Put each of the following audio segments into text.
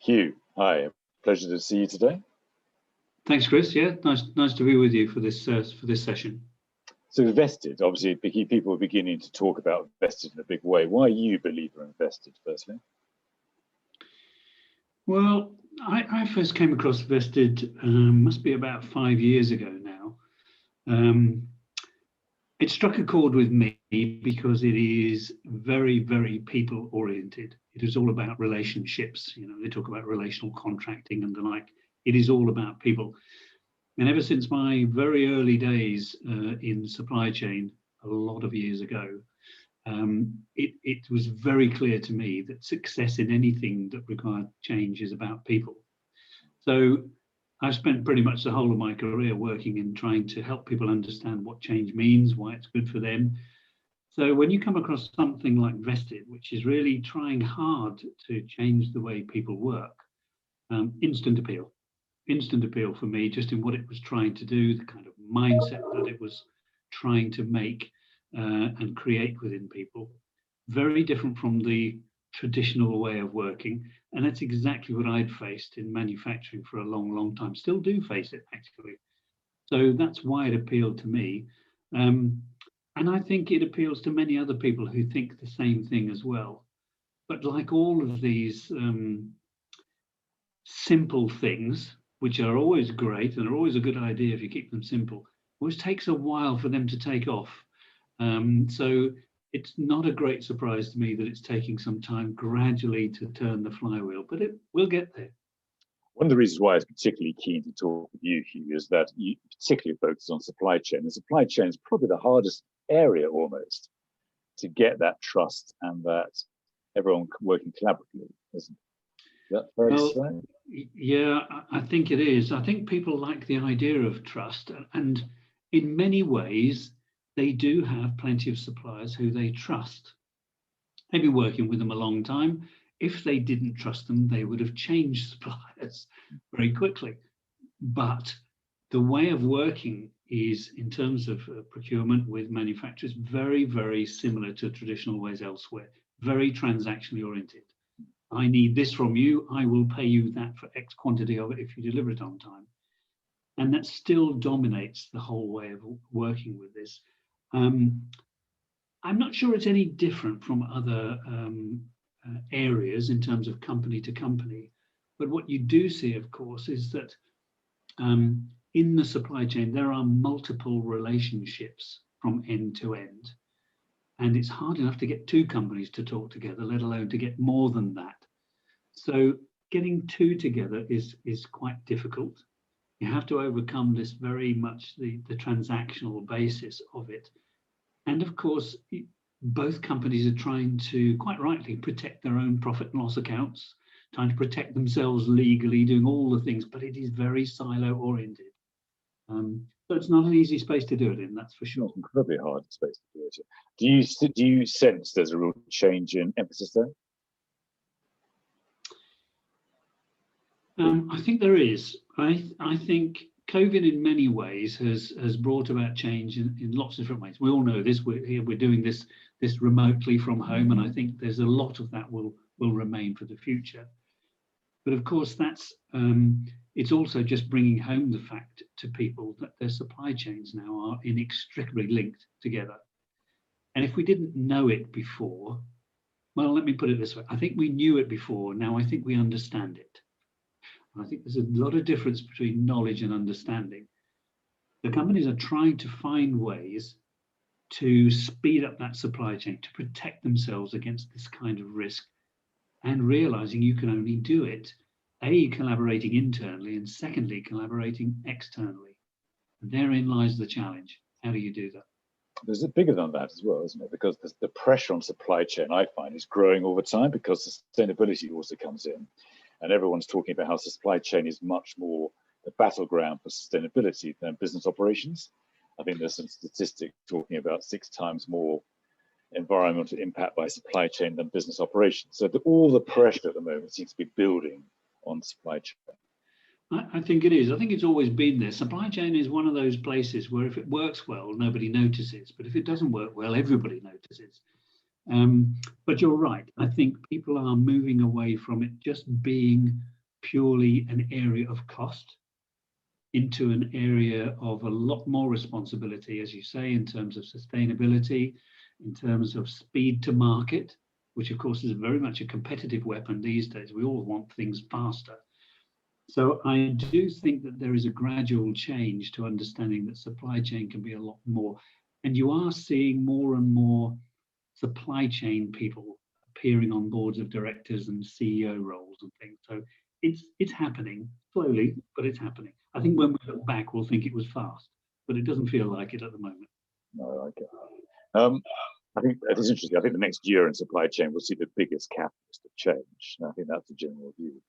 Hugh, hi. Pleasure to see you today. Thanks, Chris. Yeah, nice to be with you for this session. So vested, obviously, people are beginning to talk about vested in a big way. Why are you a believer in vested, firstly? Well, I first came across vested, must be about 5 years ago now. It struck a chord with me because it is very, very people oriented. It is all about relationships. You know, they talk about relational contracting and the like. It is all about people. And ever since my very early days in supply chain, a lot of years ago, it was very clear to me that success in anything that required change is about people. So I've spent pretty much the whole of my career working in trying to help people understand what change means, why it's good for them. So when you come across something like vested, which is really trying hard to change the way people work, instant appeal for me, just in what it was trying to do, the kind of mindset that it was trying to make and create within people. Very different from the traditional way of working. And that's exactly what I'd faced in manufacturing for a long, long time. Still do face it, actually. So that's why it appealed to me. And I think it appeals to many other people who think the same thing as well. But like all of these simple things, which are always great and are always a good idea if you keep them simple, always takes a while for them to take off. So it's not a great surprise to me that it's taking some time gradually to turn the flywheel, but it will get there. One of the reasons why I was particularly keen to talk with you, Hugh, is that you particularly focus on supply chain. And supply chain is probably the hardest area almost to get that trust and that everyone working collaboratively, isn't it? Is that fair to say? Yeah, I think it is. I think people like the idea of trust, and in many ways, they do have plenty of suppliers who they trust. They've been working with them a long time. If they didn't trust them, they would have changed suppliers very quickly. But the way of working is, in terms of procurement with manufacturers, very, very similar to traditional ways elsewhere, very transactionally oriented. I need this from you, I will pay you that for X quantity of it if you deliver it on time. And that still dominates the whole way of working with this. I'm not sure it's any different from other areas in terms of company to company. But what you do see, of course, is that in the supply chain, there are multiple relationships from end to end. And it's hard enough to get two companies to talk together, let alone to get more than that. So getting two together is quite difficult. You have to overcome this very much the transactional basis of it. And of course, both companies are trying to, quite rightly, protect their own profit and loss accounts, trying to protect themselves legally, doing all the things, but it is very silo oriented. So it's not an easy space to do it in, that's for sure. It's incredibly hard space to do it in. Do you sense there's a real change in emphasis there? I think there is. I think COVID in many ways has brought about change in lots of different ways. We all know this. We're doing this remotely from home, and I think there's a lot of that will remain for the future. But of course, that's it's also just bringing home the fact to people that their supply chains now are inextricably linked together. And if we didn't know it before, well, let me put it this way. I think we knew it before. Now I think we understand it. I think there's a lot of difference between knowledge and understanding. The companies are trying to find ways to speed up that supply chain, to protect themselves against this kind of risk, and realizing you can only do it, A, collaborating internally, and secondly, collaborating externally. And therein lies the challenge. How do you do that? There's a bigger than that as well, isn't it? Because the pressure on supply chain, I find, is growing all the time because sustainability also comes in. And everyone's talking about how supply chain is much more the battleground for sustainability than business operations. I think there's some statistics talking about 6 times more environmental impact by supply chain than business operations. So all the pressure at the moment seems to be building on supply chain. I think it is. I think it's always been there. Supply chain is one of those places where if it works well, nobody notices. But if it doesn't work well, everybody notices. But you're right. I think people are moving away from it just being purely an area of cost into an area of a lot more responsibility, as you say, in terms of sustainability, in terms of speed to market, which of course is very much a competitive weapon these days. We all want things faster. So I do think that there is a gradual change to understanding that supply chain can be a lot more. And you are seeing more and more supply chain people appearing on boards of directors and CEO roles and things. So it's happening slowly, but it's happening. I think when we look back, we'll think it was fast, but it doesn't feel like it at the moment. No, I get that. I think it is interesting. I think the next year in supply chain will see the biggest catalyst of change. And I think that's the general view.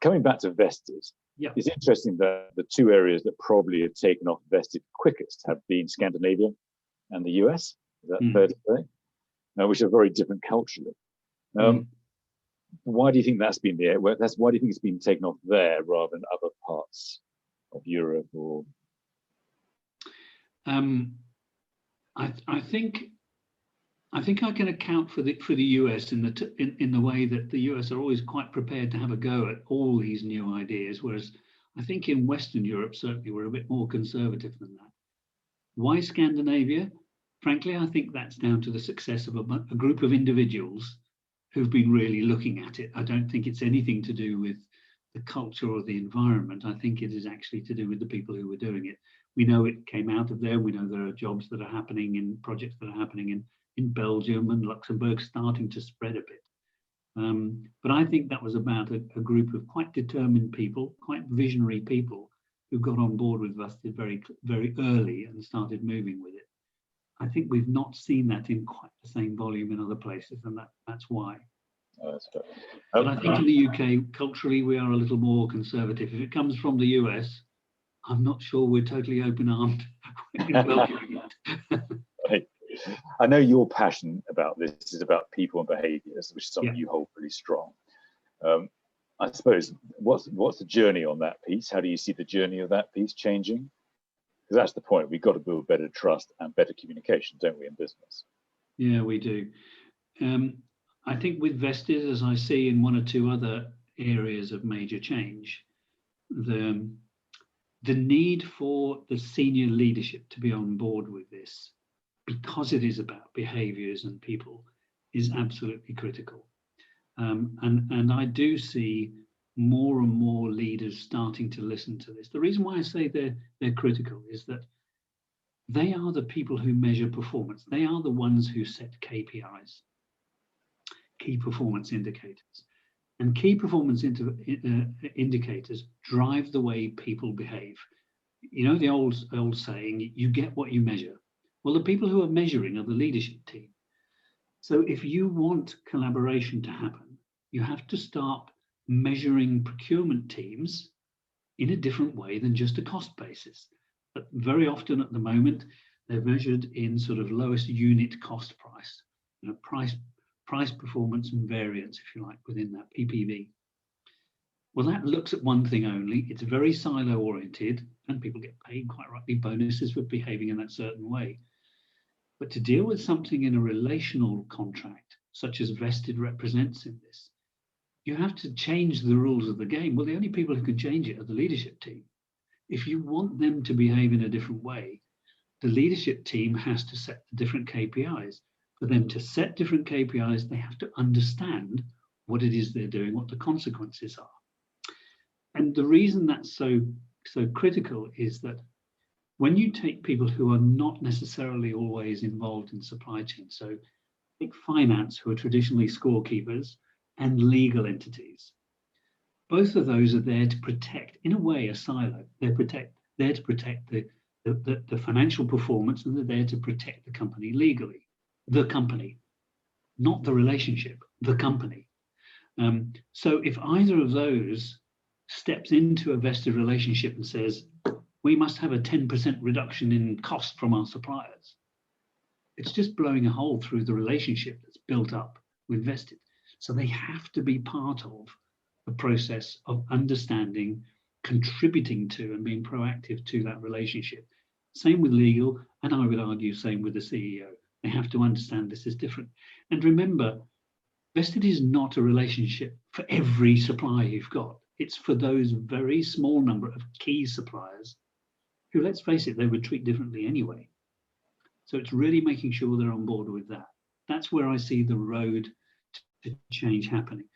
Coming back to vested, it's interesting that the two areas that probably have taken off vested quickest have been Scandinavia and the US. Is that fair to say? Which are very different culturally. Why do you think that's been the area? Why do you think it's been taken off there rather than other parts of Europe? Or I think I can account for the US in the way that the US are always quite prepared to have a go at all these new ideas, whereas I think in Western Europe certainly we're a bit more conservative than that. Why Scandinavia? Frankly, I think that's down to the success of a group of individuals who've been really looking at it. I don't think it's anything to do with the culture or the environment. I think it is actually to do with the people who were doing it. We know it came out of there. We know there are jobs that are happening in projects that are happening in Belgium and Luxembourg starting to spread a bit. But I think that was about a group of quite determined people, quite visionary people who got on board with Vested very, very early and started moving with it. I think we've not seen that in quite the same volume in other places, and that's why. That's fair. But I think in the UK, culturally, we are a little more conservative. If it comes from the US, I'm not sure we're totally open-armed in welcoming it. Right. I know your passion about this is about people and behaviours, which is something you hold really strong. I suppose, what's the journey on that piece? How do you see the journey of that piece changing? Because that's the point. We've got to build better trust and better communication, don't we, in business? Yeah, we do. I think with Vested, as I see in one or two other areas of major change, the need for the senior leadership to be on board with this, because it is about behaviours and people, is absolutely critical. And I do see more and more leaders starting to listen to this. The reason why I say they're critical is that they are the people who measure performance. They are the ones who set KPIs, key performance indicators. And key performance indicators drive the way people behave. You know the old saying, you get what you measure. Well, the people who are measuring are the leadership team. So if you want collaboration to happen, you have to start measuring procurement teams in a different way than just a cost basis. But very often at the moment, they're measured in sort of lowest unit cost price, price performance and variance, if you like, within that PPV. Well, that looks at one thing only. It's very silo oriented and people get paid quite rightly bonuses for behaving in that certain way. But to deal with something in a relational contract, such as Vested represents in this, you have to change the rules of the game. Well, the only people who can change it are the leadership team. If you want them to behave in a different way, the leadership team has to set the different KPIs. For them to set different KPIs, they have to understand what it is they're doing, what the consequences are. And the reason that's so critical is that when you take people who are not necessarily always involved in supply chain, so think finance, who are traditionally scorekeepers, and legal entities, both of those are there to protect, in a way, a silo. They're there to protect the financial performance, and they're there to protect the company legally. The company, not the relationship, the company. So if either of those steps into a vested relationship and says, we must have a 10% reduction in cost from our suppliers, it's just blowing a hole through the relationship that's built up with vested. So they have to be part of the process of understanding, contributing to and being proactive to that relationship. Same with legal, and I would argue same with the CEO. They have to understand this is different. And remember, vested is not a relationship for every supplier you've got. It's for those very small number of key suppliers who, let's face it, they would treat differently anyway. So it's really making sure they're on board with that. That's where I see the road to change happening.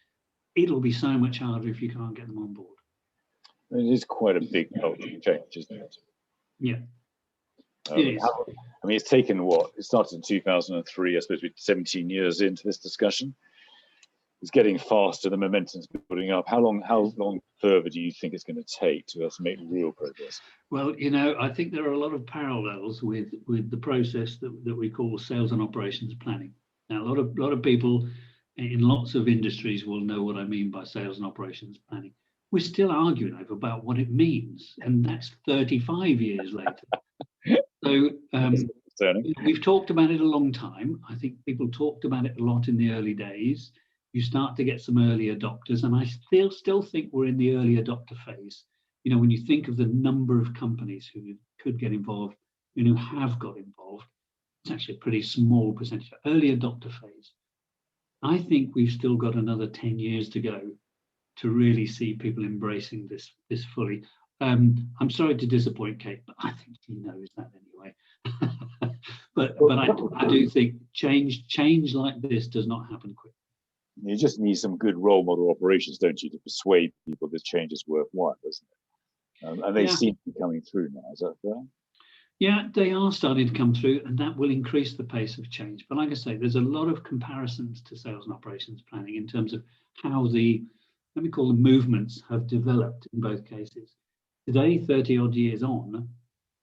It'll be so much harder if you can't get them on board. It is quite a big cultural change, isn't it? Yeah. It is. I mean, it's taken what? It started in 2003, I suppose we're 17 years into this discussion. It's getting faster, the momentum's building up. How long further do you think it's going to take to us make real progress? Well, you know, I think there are a lot of parallels with the process that we call sales and operations planning. Now, a lot of people in lots of industries will know what I mean by sales and operations planning. We're still arguing over about what it means, and that's 35 years later. So we've talked about it a long time. I think people talked about it a lot in the early days. You start to get some early adopters, and I still think we're in the early adopter phase. You know, when you think of the number of companies who could get involved and who have got involved, it's actually a pretty small percentage. Early adopter phase. I think we've still got another 10 years to go to really see people embracing this fully. I'm sorry to disappoint Kate, but I think she knows that anyway. but I do think change like this does not happen quickly. You just need some good role model operations, don't you, to persuade people this change is worthwhile, isn't it? And they seem to be coming through now. Is that fair? Yeah, they are starting to come through, and that will increase the pace of change. But like I say, there's a lot of comparisons to sales and operations planning in terms of how let me call them movements, have developed in both cases. Today, 30 odd years on,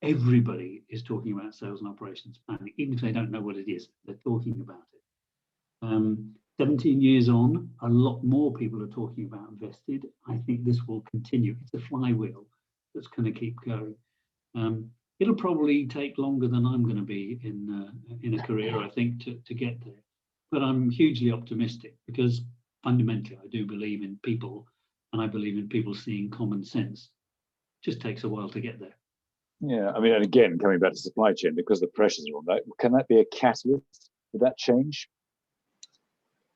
everybody is talking about sales and operations planning, even if they don't know what it is, they're talking about it. 17 years on, a lot more people are talking about vested. I think this will continue. It's a flywheel that's going to keep going. It'll probably take longer than I'm going to be in a career, I think, to get there. But I'm hugely optimistic because fundamentally I do believe in people, and I believe in people seeing common sense. It just takes a while to get there. Yeah, I mean, and again, coming back to supply chain, because the pressures are on that, can that be a catalyst for that change?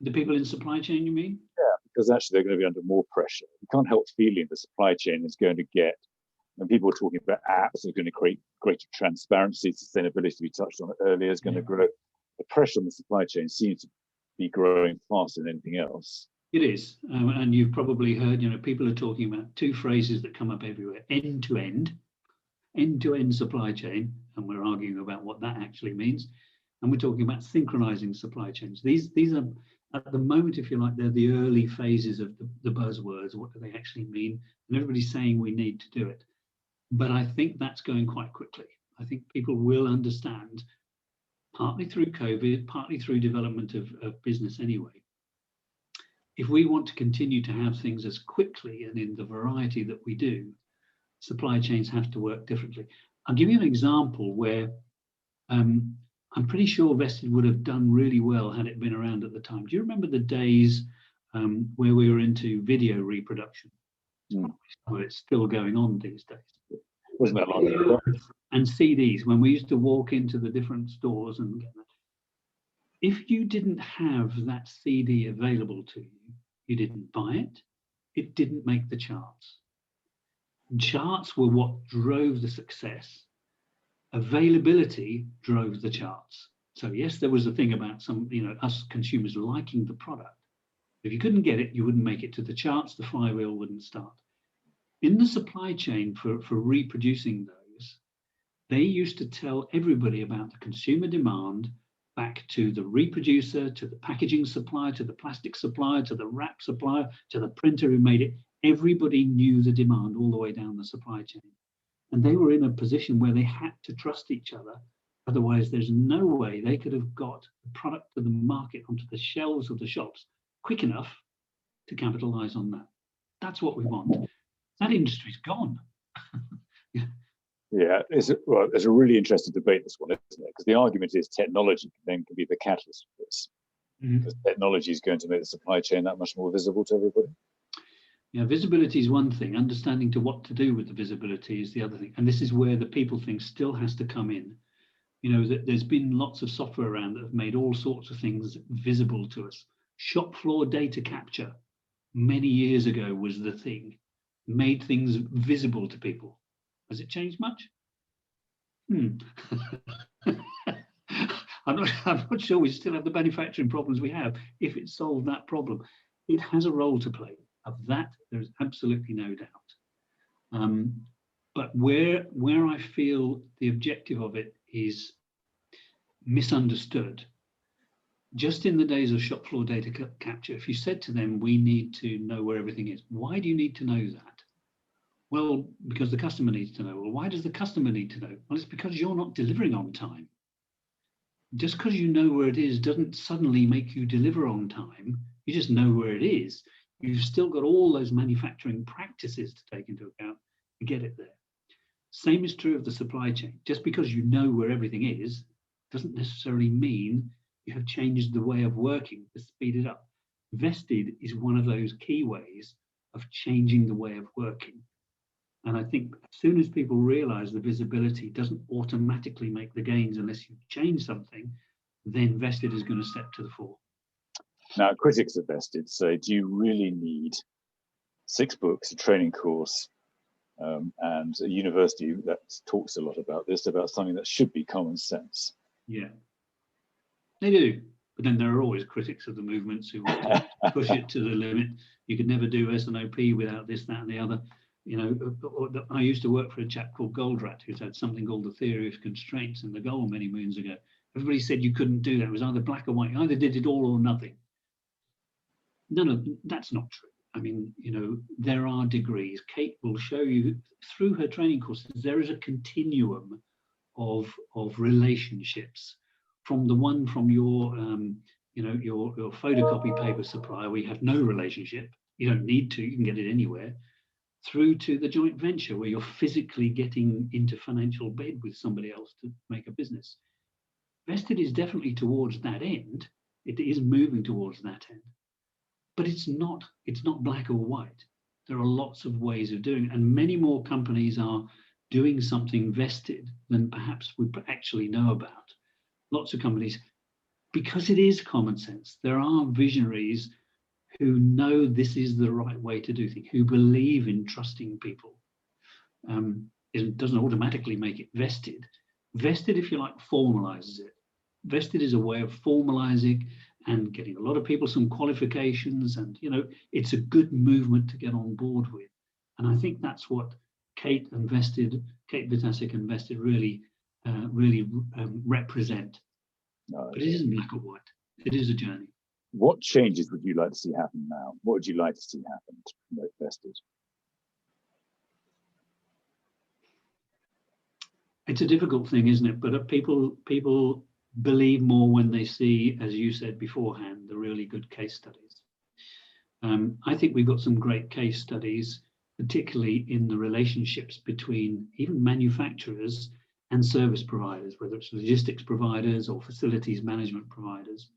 The people in supply chain, you mean? Yeah, because actually they're going to be under more pressure. You can't help feeling the supply chain is going to get, and people are talking about apps that are going to create greater transparency, sustainability we touched on earlier is going to grow. The pressure on the supply chain seems to be growing faster than anything else. It is, and you've probably heard, you know, people are talking about two phrases that come up everywhere: end-to-end supply chain, and we're arguing about what that actually means, and we're talking about synchronizing supply chains. These are, at the moment, if you like, they're the early phases of the buzzwords. What do they actually mean? And everybody's saying we need to do it, but I think that's going quite quickly. I think people will understand, partly through COVID, partly through development of business anyway. If we want to continue to have things as quickly and in the variety that we do, supply chains have to work differently. I'll give you an example where I'm pretty sure Vested would have done really well had it been around at the time. Do you remember the days where we were into video reproduction? Well, it's still going on these days. Wasn't that long ago? And CDs, when we used to walk into the different stores and get that. If you didn't have that CD available to you, you didn't buy it, it didn't make the charts. And charts were what drove the success. Availability drove the charts. So yes, there was a thing about some, you know, us consumers liking the product. If you couldn't get it, you wouldn't make it to the charts, the flywheel wouldn't start. In the supply chain for reproducing those, they used to tell everybody about the consumer demand back to the reproducer, to the packaging supplier, to the plastic supplier, to the wrap supplier, to the printer who made it. Everybody knew the demand all the way down the supply chain. And they were in a position where they had to trust each other. Otherwise, there's no way they could have got the product to the market onto the shelves of the shops quick enough to capitalize on that. That's what we want. That industry's gone. Yeah, it's a really interesting debate, this one, isn't it? Because the argument is technology then can be the catalyst for this. Because technology is going to make the supply chain that much more visible to everybody. Yeah, visibility is one thing. Understanding to what to do with the visibility is the other thing. And this is where the people thing still has to come in. You know, that there's been lots of software around that have made all sorts of things visible to us. Shop floor data capture many years ago was the thing. made things visible to people. Has it changed much? I'm not sure we still have the manufacturing problems we have if it solved that problem. It has a role to play. Of that, there is absolutely no doubt. But where I feel the objective of it is misunderstood, just in the days of shop floor data capture, if you said to them, we need to know where everything is, why do you need to know that? Well, because the customer needs to know. Well, why does the customer need to know? Well, it's because you're not delivering on time. Just because you know where it is doesn't suddenly make you deliver on time. You just know where it is. You've still got all those manufacturing practices to take into account to get it there. Same is true of the supply chain. Just because you know where everything is doesn't necessarily mean you have changed the way of working to speed it up. Vested is one of those key ways of changing the way of working. And I think as soon as people realize the visibility doesn't automatically make the gains unless you change something, then Vested is going to step to the fore. Now, critics of Vested say, do you really need 6 books, a training course, and a university that talks a lot about this, about something that should be common sense? Yeah, they do. But then there are always critics of the movements who want to push it to the limit. You could never do S&OP without this, that, and the other. You know, I used to work for a chap called Goldratt, who's had something called the theory of constraints in the goal many moons ago. Everybody said you couldn't do that. It was either black or white. You either did it all or nothing. No, that's not true. I mean, you know, there are degrees. Kate will show you through her training courses, there is a continuum of relationships from the one from your, you know, your photocopy paper supplier where you have no relationship. You don't need to, you can get it anywhere, through to the joint venture where you're physically getting into financial bed with somebody else to make a business. Vested is definitely towards that end. It is moving towards that end, but it's not black or white. There are lots of ways of doing it, and many more companies are doing something vested than perhaps we actually know about. Lots of companies, because it is common sense. There are visionaries who know this is the right way to do things, who believe in trusting people. It doesn't automatically make it vested. Vested, if you like, formalizes it. Vested is a way of formalizing and getting a lot of people some qualifications, and you know, it's a good movement to get on board with. And I think that's what Kate Vitasic and Vested really represent. But it isn't black or white. It is a journey. What changes would you like to see happen now? What would you like to see happen to promote Vested? It's a difficult thing, isn't it? But people believe more when they see, as you said beforehand, the really good case studies. I think we've got some great case studies, particularly in the relationships between even manufacturers and service providers, whether it's logistics providers or facilities management providers.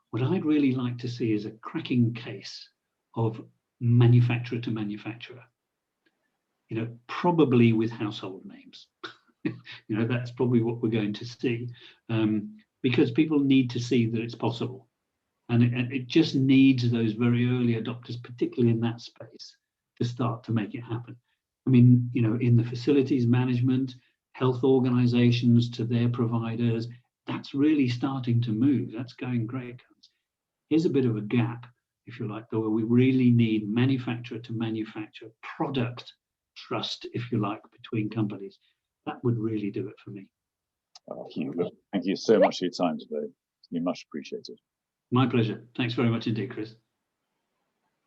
What I'd really like to see is a cracking case of manufacturer to manufacturer, you know, probably with household names. You know, that's probably what we're going to see, because people need to see that it's possible. And it just needs those very early adopters, particularly in that space, to start to make it happen. I mean, you know, in the facilities management, health organizations to their providers, that's really starting to move. That's going great. Here's a bit of a gap, if you like, though, where we really need manufacturer to manufacturer product trust, if you like, between companies. That would really do it for me. Hugh, thank you so much for your time today. It's been much appreciated. My pleasure. Thanks very much indeed, Chris.